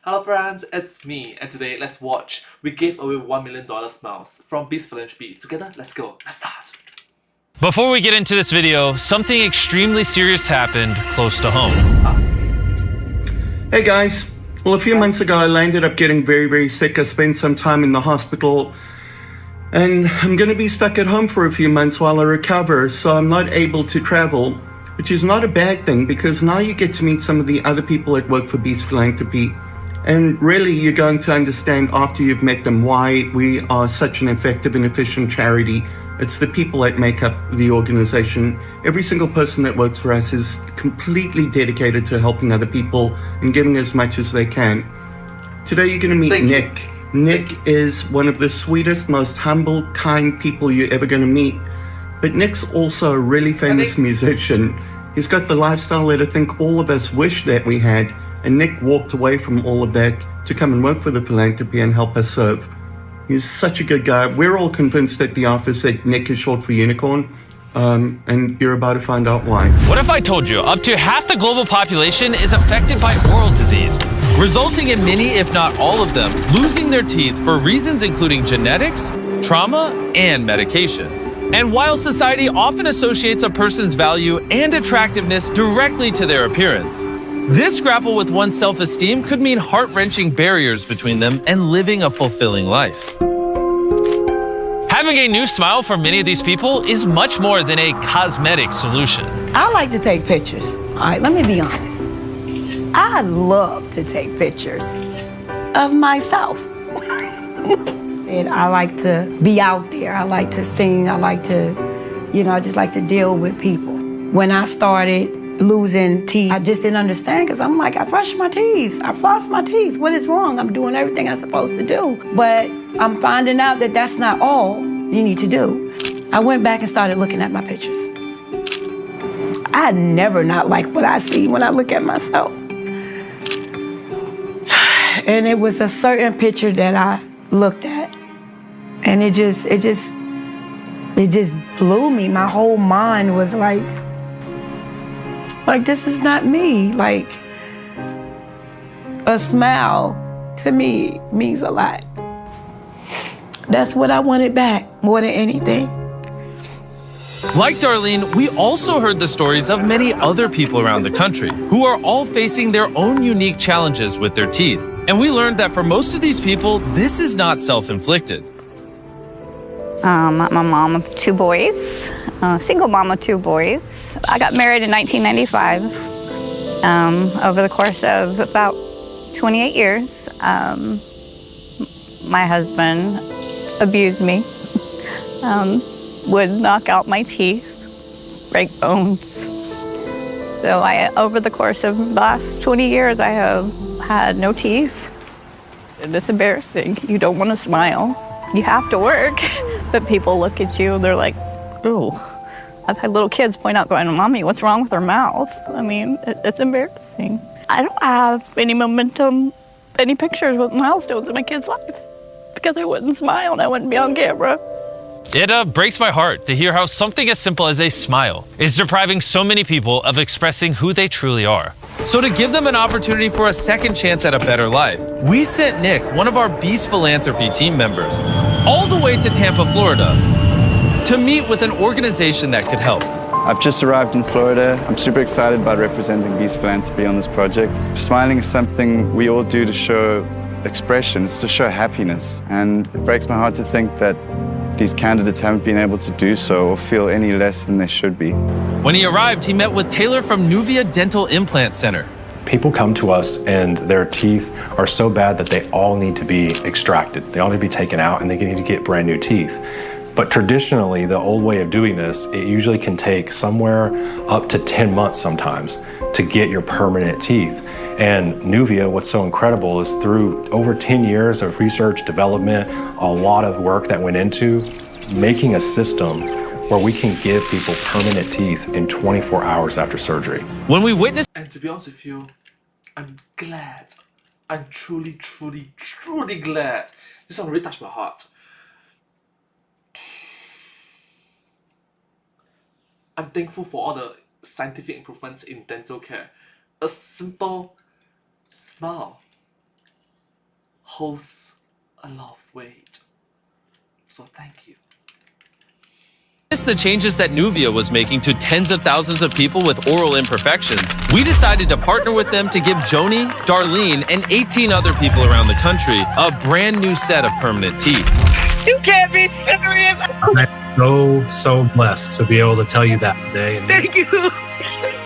Hello friends, it's me, and today let's watch. We gave away $1 million smiles from Beast Philanthropy. Together, let's go. Let's start. Before we get into this video, something extremely serious happened close to home. Hey guys, well a few months ago I ended up getting very sick. I spent some time in the hospital and I'm going to be stuck at home for a few months while I recover, so I'm not able to travel, which is not a bad thing because now you get to meet some of the other people that work for Beast Philanthropy, and really you're going to understand after you've met them why we are such an effective and efficient charity. It's the people that make up the organization. Every single person that works for us is completely dedicated to helping other people and giving as much as they can. Today you're going to meet Nick. Nick is one of the sweetest, most humble, kind people you're ever going to meet. But Nick's also a really famous musician. He's got the lifestyle that I think all of us wish that we had. And Nick walked away from all of that to come and work for the philanthropy and help us serve. He's such a good guy. We're all convinced at the office that Nick is short for unicorn. And you're about to find out why. What if I told you up to half the global population is affected by oral disease, resulting in many, if not all of them, losing their teeth for reasons including genetics, trauma, and medication. And while society often associates a person's value and attractiveness directly to their appearance, this grapple with one's self-esteem could mean heart-wrenching barriers between them and living a fulfilling life. Having a new smile for many of these people is much more than a cosmetic solution. I like to take pictures. All right, let me be honest. I love to take pictures of myself. And I like to be out there. I like to sing. I like to, I just like to deal with people. When I started losing teeth, I just didn't understand because I'm like, I brush my teeth. I floss my teeth. What is wrong? I'm doing everything I'm supposed to do. But I'm finding out that that's not all you need to do. I went back and started looking at my pictures. I never not like what I see when I look at myself. And it was a certain picture that I looked at, and it just blew me. My whole mind was like this is not me. Like, a smile to me means a lot. That's what I wanted back more than anything. Like Darlene, we also heard the stories of many other people around the country who are all facing their own unique challenges with their teeth. And we learned that for most of these people, this is not self-inflicted. I'm a mom of 2 boys, single mom of 2 boys. I got married in 1995. Over the course of about 28 years, my husband abused me, would knock out my teeth, break bones. So over the course of the last 20 years, I have had no teeth. And it's embarrassing. You don't want to smile. You have to work, but people look at you and they're like, oh. I've had little kids point out, going, Mommy, what's wrong with her mouth? I mean, it's embarrassing. I don't have any momentum, any pictures with milestones in my kid's life because I wouldn't smile and I wouldn't be on camera. It breaks my heart to hear how something as simple as a smile is depriving so many people of expressing who they truly are. So to give them an opportunity for a second chance at a better life, we sent Nick, one of our Beast Philanthropy team members, all the way to Tampa, Florida, to meet with an organization that could help. I've just arrived in Florida. I'm super excited about representing Beast Philanthropy on this project. Smiling is something we all do to show expression. It's to show happiness. And it breaks my heart to think that these candidates haven't been able to do so or feel any less than they should be. When he arrived, he met with Taylor from Nuvia Dental Implant Center. People come to us and their teeth are so bad that they all need to be extracted. They all need to be taken out and they need to get brand new teeth. But traditionally, the old way of doing this, it usually can take somewhere up to 10 months sometimes to get your permanent teeth. And Nuvia, what's so incredible is through over 10 years of research, development, a lot of work that went into making a system where we can give people permanent teeth in 24 hours after surgery. When we witnessed, And to be honest with you, I'm glad. I'm truly glad. This one really touched my heart. I'm thankful for all the scientific improvements in dental care. A simple smile holds a lot of weight. So thank you. The changes that Nuvia was making to tens of thousands of people with oral imperfections, we decided to partner with them to give Joni, Darlene, and 18 other people around the country a brand new set of permanent teeth. You can't be serious. I'm so blessed to be able to tell you that today. Thank you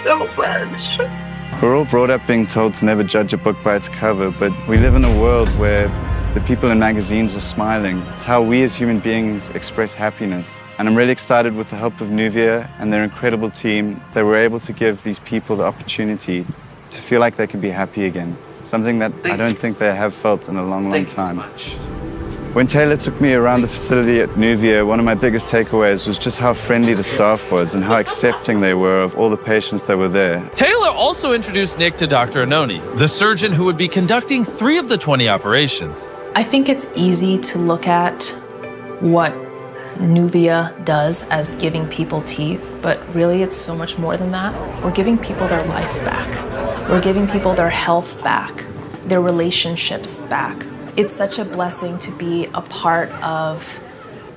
so much. We're all brought up being told to never judge a book by its cover, but we live in a world where the people in magazines are smiling. It's how we as human beings express happiness. And I'm really excited with the help of Nuvia and their incredible team that we're able to give these people the opportunity to feel like they can be happy again. Something that I don't think they have felt in a long, long time. Thank you so much. When Taylor took me around the facility at Nuvia, one of my biggest takeaways was just how friendly the staff was and how accepting they were of all the patients that were there. Taylor also introduced Nick to Dr. Anoni, the surgeon who would be conducting 3 of the 20 operations. I think it's easy to look at what Nuvia does as giving people teeth, but really it's so much more than that. We're giving people their life back. We're giving people their health back, their relationships back. It's such a blessing to be a part of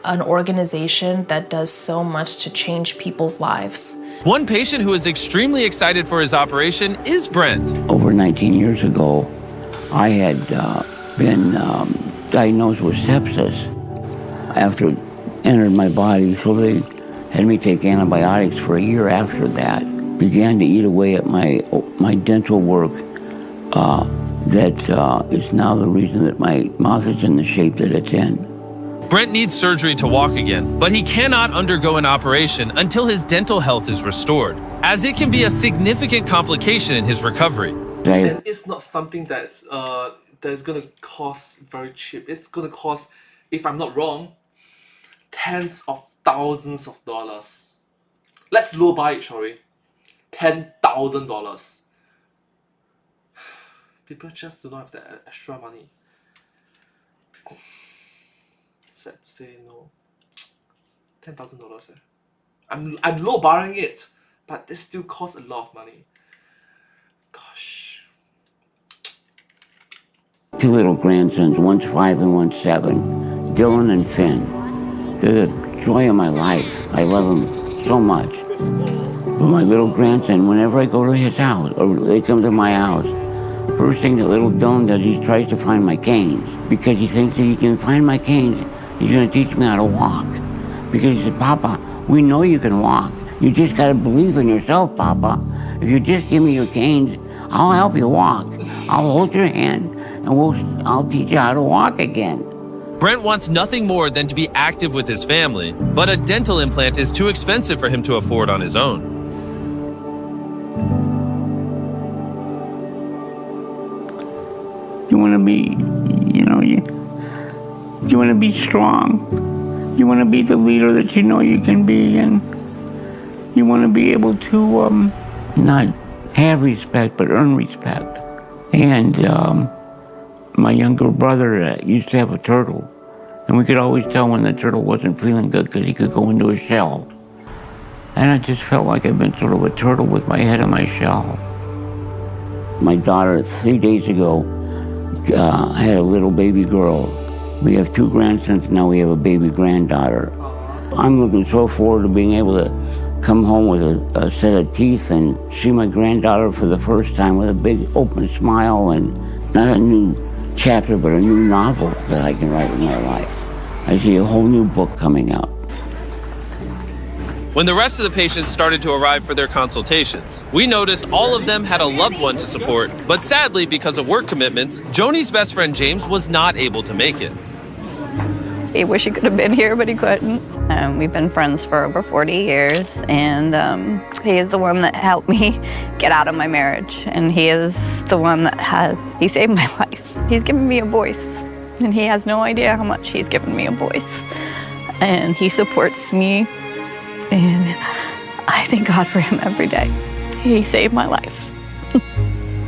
an organization that does so much to change people's lives. One patient who is extremely excited for his operation is Brent. Over 19 years ago, I had been diagnosed with sepsis after it entered my body, so they had me take antibiotics for a year after that. Began to eat away at my dental work. That is now the reason that my mouth is in the shape that it's in. Brent needs surgery to walk again, but he cannot undergo an operation until his dental health is restored, as it can be a significant complication in his recovery. And it's not something that's going to cost very cheap. It's going to cost, if I'm not wrong, tens of thousands of dollars. Let's low buy it, shall we? $10,000. People just do not have that extra money. Sad to say, no. $10,000. I'm low barring it, but this still costs a lot of money. Gosh. 2 little grandsons, one's 5 and one's 7, Dylan and Finn. They're the joy of my life. I love them so much. But my little grandson, whenever I go to his house, or they come to my house, first thing that little Dylan does, he tries to find my canes. Because he thinks that he can find my canes, he's going to teach me how to walk. Because he said, Papa, we know you can walk. You just got to believe in yourself, Papa. If you just give me your canes, I'll help you walk. I'll hold your hand, and I'll teach you how to walk again. Brent wants nothing more than to be active with his family, but a dental implant is too expensive for him to afford on his own. You want to be, you want to be strong. You want to be the leader that you know you can be, and you want to be able to not have respect, but earn respect. And my younger brother used to have a turtle, and we could always tell when the turtle wasn't feeling good because he could go into a shell. And I just felt like I've been sort of a turtle with my head in my shell. My daughter, 3 days ago, had a little baby girl. We have 2 grandsons, now we have a baby granddaughter. I'm looking so forward to being able to come home with a set of teeth and see my granddaughter for the first time with a big open smile, and not a new chapter, but a new novel that I can write in my life. I see a whole new book coming out. When the rest of the patients started to arrive for their consultations, we noticed all of them had a loved one to support, but sadly, because of work commitments, Joni's best friend James was not able to make it. He wished he could have been here, but he couldn't. We've been friends for over 40 years, and he is the one that helped me get out of my marriage, and he is the one that he saved my life. He's given me a voice, and he has no idea how much he's given me a voice. And he supports me, and I thank God for him every day. He saved my life.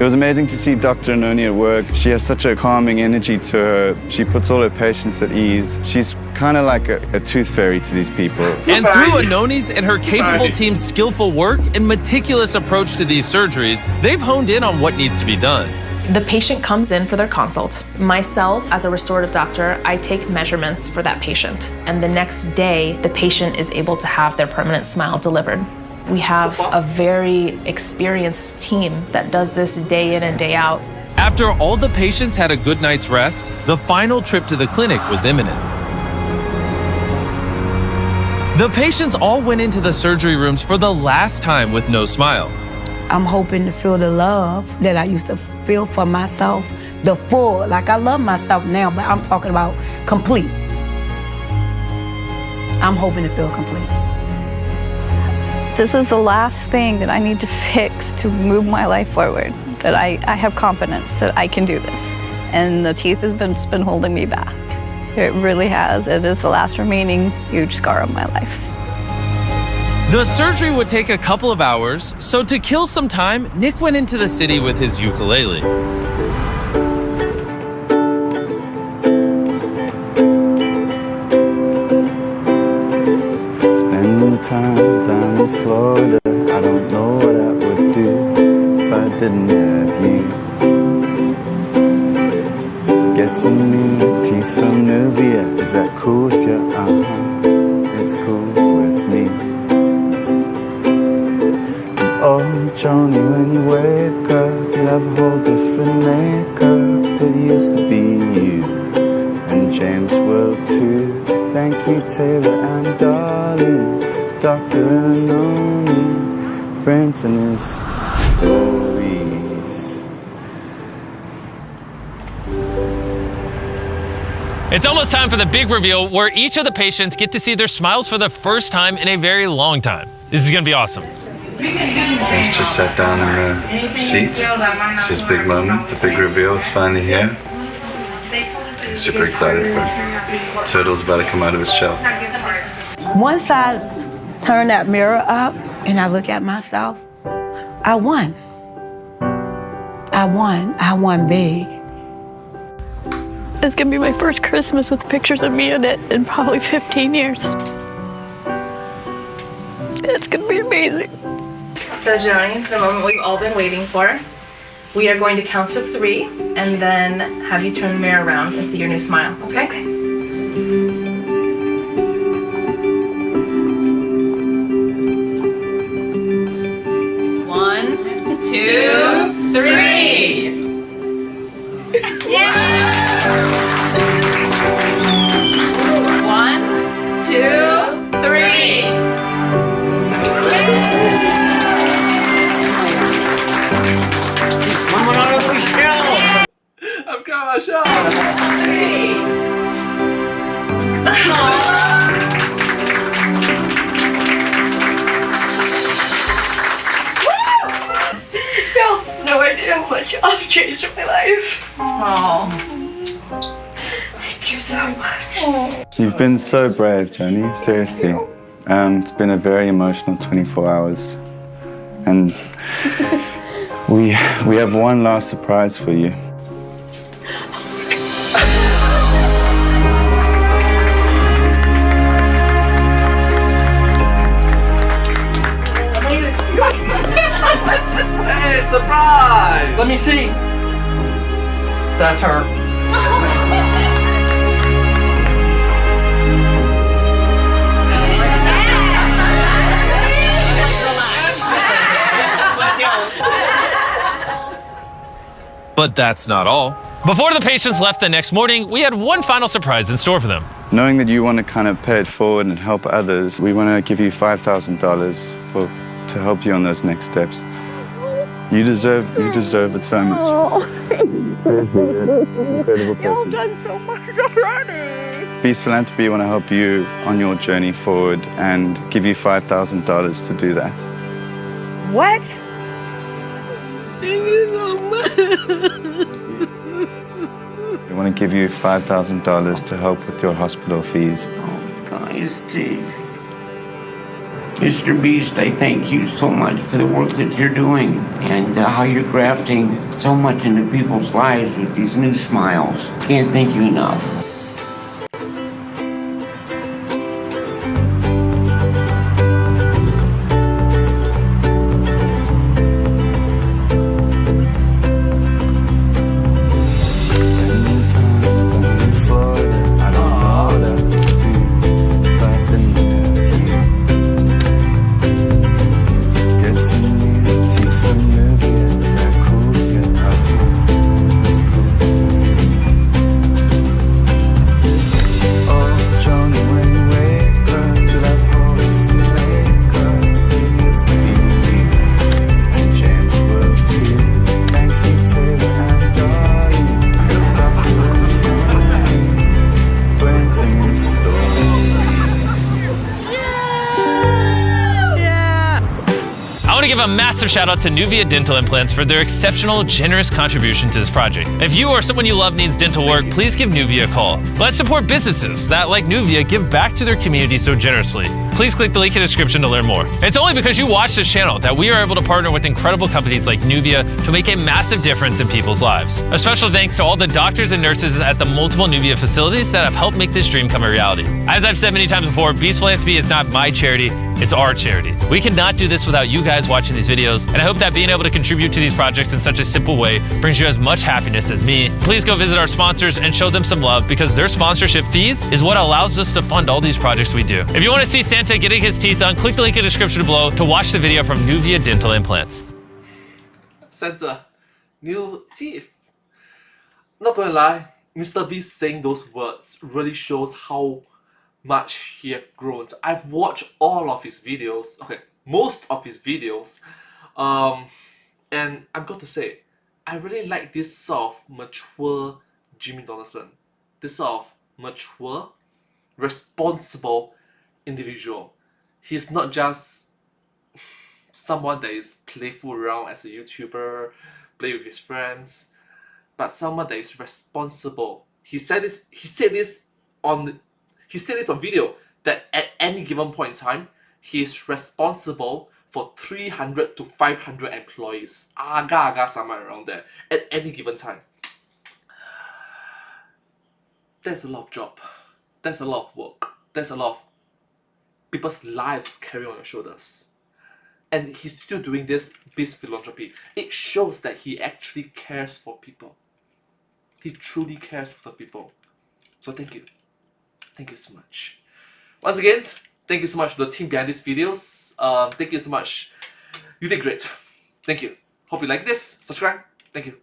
It was amazing to see Dr. Anoni at work. She has such a calming energy to her. She puts all her patients at ease. She's kind of like a tooth fairy to these people. And through Anoni's and her capable team's skillful work and meticulous approach to these surgeries, they've honed in on what needs to be done. The patient comes in for their consult. Myself, as a restorative doctor, I take measurements for that patient. And the next day, the patient is able to have their permanent smile delivered. We have a very experienced team that does this day in and day out. After all the patients had a good night's rest, the final trip to the clinic was imminent. The patients all went into the surgery rooms for the last time with no smile. I'm hoping to feel the love that I used to feel for myself, the full, like I love myself now, but I'm talking about complete. I'm hoping to feel complete. This is the last thing that I need to fix to move my life forward, that I have confidence that I can do this. And the teeth has been holding me back. It really has. It is the last remaining huge scar of my life. The surgery would take a couple of hours, so to kill some time, Nick went into the city with his ukulele. Spending time down in Florida, I don't know what I would do if I didn't have you. Get some new teeth from Nubia, is that cool with you? It's cool with me. Oh, Johnny, when you wake up, you'll have a whole different makeup. It used to be you, and James will too. Thank you, Taylor and Dolly, Dr. Anoni, Brenton is stories. It's almost time for the big reveal where each of the patients get to see their smiles for the first time in a very long time. This is gonna be awesome. He's just sat down in the seat. It's his big moment, the big reveal. It's finally here. I'm super excited for him. Turtle's about to come out of his shell. Once I turn that mirror up and I look at myself, I won. I won big. It's gonna be my first Christmas with pictures of me in it in probably 15 years. It's gonna be amazing. So Johnny, the moment we've all been waiting for. We are going to count to 3 and then have you turn the mirror around and see your new smile, okay? One, 2, 3. Yeah! 1, 2, 3. I've got my shot! No idea how much I've changed my life. Oh. Thank you so much. You've been so brave, Johnny, seriously. It's been a very emotional 24 hours. And we have one last surprise for you. Hey, surprise! Let me see. That's her. But that's not all. Before the patients left the next morning, we had one final surprise in store for them. Knowing that you want to kind of pay it forward and help others, we want to give you $5,000 to help you on those next steps. You deserve it so much. Oh, Incredible person. y'all done so much already. Beast Philanthropy want to help you on your journey forward and give you $5,000 to do that. What? Thank you so much. We want to give you $5,000 to help with your hospital fees. Oh, guys, jeez. Mr. Beast, I thank you so much for the work that you're doing and how you're grafting so much into people's lives with these new smiles. Can't thank you enough. give a massive shout out to Nuvia Dental Implants for their exceptional, generous contribution to this project. If you or someone you love needs dental work, please give Nuvia a call. Let's support businesses that, like Nuvia, give back to their community so generously. Please click the link in the description to learn more. It's only because you watch this channel that we are able to partner with incredible companies like Nuvia to make a massive difference in people's lives. A special thanks to all the doctors and nurses at the multiple Nuvia facilities that have helped make this dream come a reality. As I've said many times before, Beast Philanthropy is not my charity, it's our charity. We cannot do this without you guys watching these videos, and I hope that being able to contribute to these projects in such a simple way brings you as much happiness as me. Please go visit our sponsors and show them some love, because their sponsorship fees is what allows us to fund all these projects we do. If you want to see Santa getting his teeth done, click the link in the description below to watch the video from Nuvia Dental Implants. Santa, new teeth. Not gonna lie, Mr. Beast saying those words really shows how much he have grown. I've watched all of his videos, okay, most of his videos, and I've got to say, I really like this sort of mature Jimmy Donaldson. This sort of mature, responsible individual. He's not just someone that is playful around as a YouTuber, play with his friends, but someone that is responsible. He said this on video that at any given point in time, he is responsible for 300 to 500 employees. Somewhere around there at any given time. There's a lot of job. There's a lot of work. There's a lot of people's lives carry on your shoulders. And he's still doing this Beast Philanthropy. It shows that he actually cares for people. He truly cares for the people. So thank you. Thank you so much. Once again, thank you so much to the team behind these videos. Thank you so much. You did great. Thank you. Hope you like this. Subscribe. Thank you.